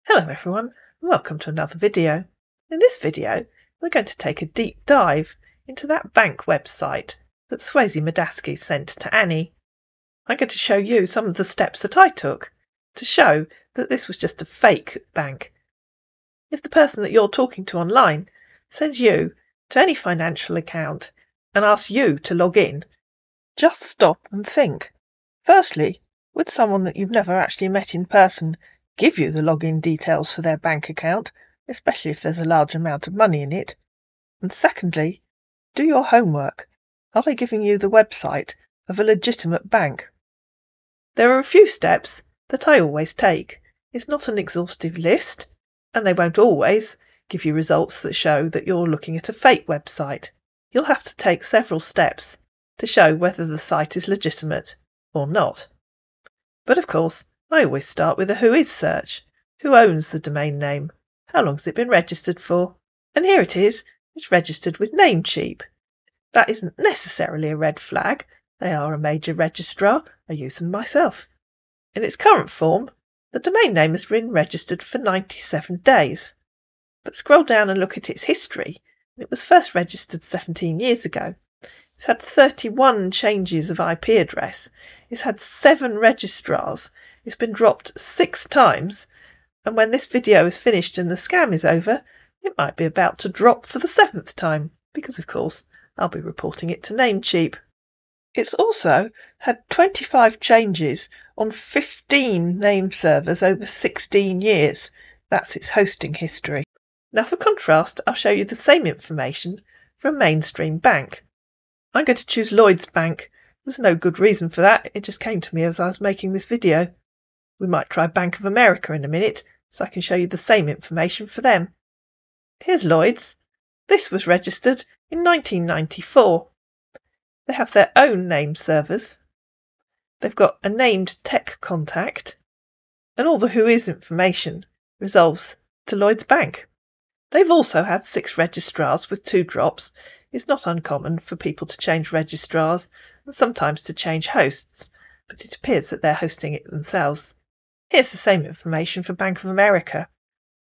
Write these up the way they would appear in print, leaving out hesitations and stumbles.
Hello everyone, and welcome to another video. In this video, we're going to take a deep dive into that bank website that Whois Madaski sent to Annie. I'm going to show you some of the steps that I took to show that this was just a fake bank. If the person that you're talking to online sends you to any financial account and asks you to log in, just stop and think. Firstly, would someone that you've never actually met in person give you the login details for their bank account, especially if there's a large amount of money in it? And secondly, do your homework. Are they giving you the website of a legitimate bank? There are a few steps that I always take. It's not an exhaustive list, and they won't always give you results that show that you're looking at a fake website. You'll have to take several steps to show whether the site is legitimate or not. But of course, I always start with a Whois search. Who owns the domain name? How long has it been registered for? And here it is. It's registered with Namecheap. That isn't necessarily a red flag. They are a major registrar. I use them myself. In its current form, the domain name has been registered for 97 days. But scroll down and look at its history. It was first registered 17 years ago. It's had 31 changes of IP address. It's had 7 registrars. It's been dropped 6 times. And when this video is finished and the scam is over, it might be about to drop for the 7th time, because of course I'll be reporting it to Namecheap. It's also had 25 changes on 15 name servers over 16 years. That's its hosting history. Now for contrast, I'll show you the same information for a mainstream bank. I'm going to choose Lloyds Bank. There's no good reason for that, it just came to me as I was making this video. We might try Bank of America in a minute, so I can show you the same information for them. Here's Lloyds. This was registered in 1994. They have their own name servers. They've got a named tech contact, and all the Whois information resolves to Lloyds Bank. They've also had 6 registrars with 2 drops. It's not uncommon for people to change registrars and sometimes to change hosts, but it appears that they're hosting it themselves. Here's the same information for Bank of America.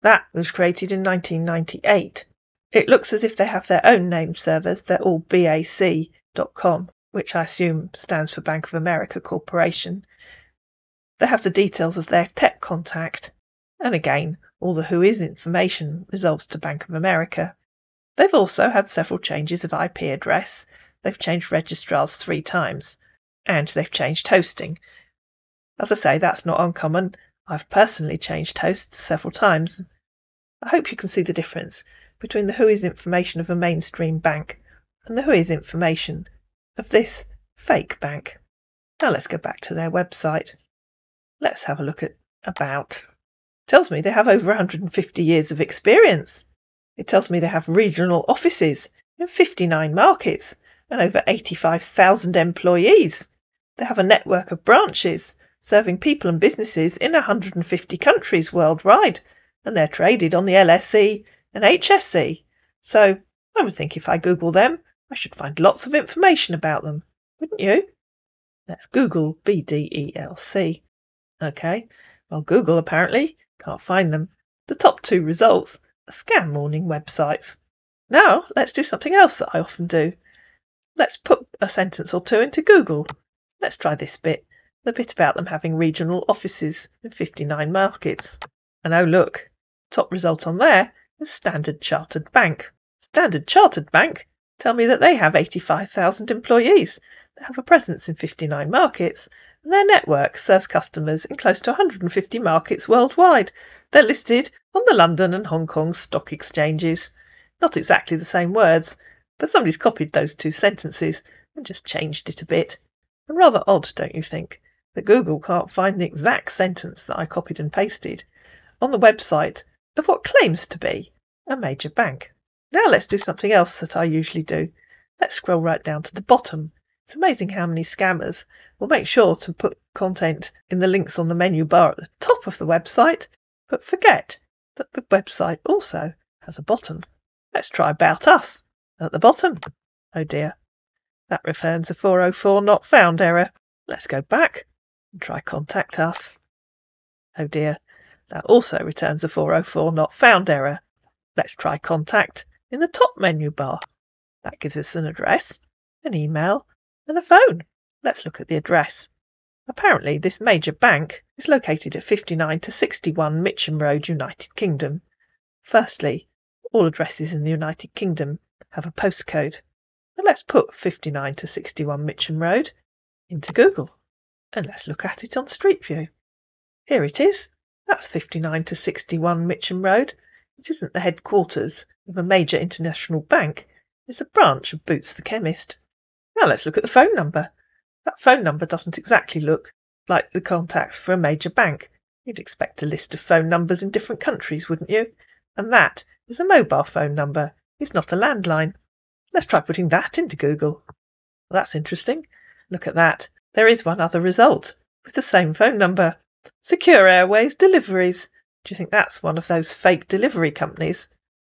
That was created in 1998. It looks as if they have their own name servers. They're all BAC.com, which I assume stands for Bank of America Corporation. They have the details of their tech contact, and again, all the Whois information resolves to Bank of America. They've also had several changes of IP address. They've changed registrars 3 times, and they've changed hosting. As I say, that's not uncommon. I've personally changed hosts several times. I hope you can see the difference between the Whois information of a mainstream bank and the Whois information of this fake bank. Now let's go back to their website. Let's have a look at About. It tells me they have over 150 years of experience. It tells me they have regional offices in 59 markets and over 85,000 employees. They have a network of branches serving people and businesses in 150 countries worldwide, and they're traded on the LSE and HSE. So I would think if I Google them, I should find lots of information about them, wouldn't you? Let's Google BDELC. Okay, well, Google apparently can't find them. The top 2 results are scam warning websites. Now let's do something else that I often do. Let's put a sentence or 2 into Google. Let's try this bit. The bit about them having regional offices in 59 markets. And oh look, top result on there is Standard Chartered Bank. Standard Chartered Bank tell me that they have 85,000 employees. They have a presence in 59 markets, and their network serves customers in close to 150 markets worldwide. They're listed on the London and Hong Kong stock exchanges. Not exactly the same words, but somebody's copied those 2 sentences and just changed it a bit. And rather odd, don't you think, that Google can't find the exact sentence that I copied and pasted on the website of what claims to be a major bank. Now let's do something else that I usually do. Let's scroll right down to the bottom. It's amazing how many scammers will make sure to put content in the links on the menu bar at the top of the website, but forget that the website also has a bottom. Let's try About Us at the bottom. Oh dear, that returns a 404 not found error. Let's go back and try Contact Us. Oh dear, That also returns a 404 not found error. Let's try contact in the top menu bar. That gives us an address, an email, and a phone. Let's look at the address. Apparently this major bank is located at 59 to 61 Mitcham Road, United Kingdom. Firstly, all addresses in the United Kingdom have a postcode. But let's put 59 to 61 Mitcham Road into Google and let's look at it on Street View. Here it is. That's 59 to 61 Mitcham Road. It isn't the headquarters of a major international bank. It's a branch of Boots the Chemist. Now let's look at the phone number. That phone number doesn't exactly look like the contacts for a major bank. You'd expect a list of phone numbers in different countries, wouldn't you? And that is a mobile phone number. It's not a landline. Let's try putting that into Google. Well, that's interesting. Look at that. There is one other result with the same phone number. Secure Airways Deliveries. Do you think that's one of those fake delivery companies?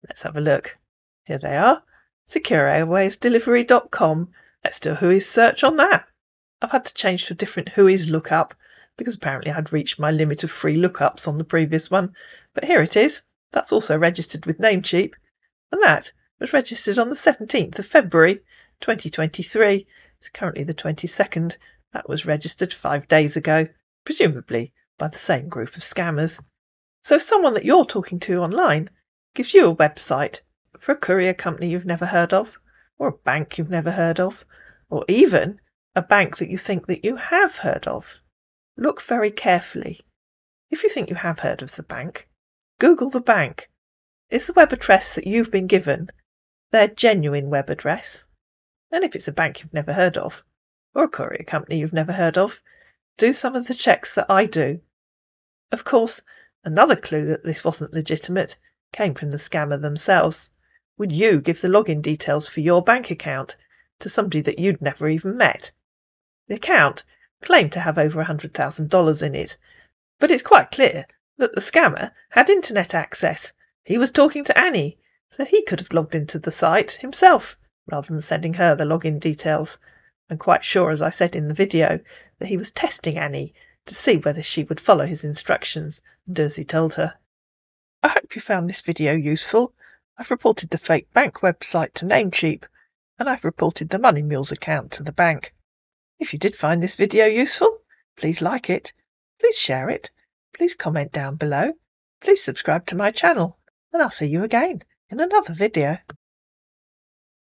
Let's have a look. Here they are. SecureAirwaysDelivery.com. Let's do a Whois search on that. I've had to change to a different Whois lookup because apparently I'd reached my limit of free lookups on the previous one. But here it is. That's also registered with Namecheap. And that was registered on the 17th of February 2023. It's currently the 22nd. That was registered 5 days ago, presumably by the same group of scammers. So if someone that you're talking to online gives you a website for a courier company you've never heard of, or a bank you've never heard of, or even a bank that you think that you have heard of, look very carefully. If you think you have heard of the bank, Google the bank. Is the web address that you've been given their genuine web address? And if it's a bank you've never heard of, or a courier company you've never heard of, do some of the checks that I do. Of course, another clue that this wasn't legitimate came from the scammer themselves. Would you give the login details for your bank account to somebody that you'd never even met? The account claimed to have over $100,000 in it, but it's quite clear that the scammer had internet access. He was talking to Annie, so he could have logged into the site himself rather than sending her the login details. I'm quite sure, as I said in the video, that he was testing Annie to see whether she would follow his instructions and do as he told her. I hope you found this video useful. I've reported the fake bank website to Namecheap, and I've reported the Money Mules account to the bank. If you did find this video useful, please like it, please share it, please comment down below, please subscribe to my channel, and I'll see you again in another video.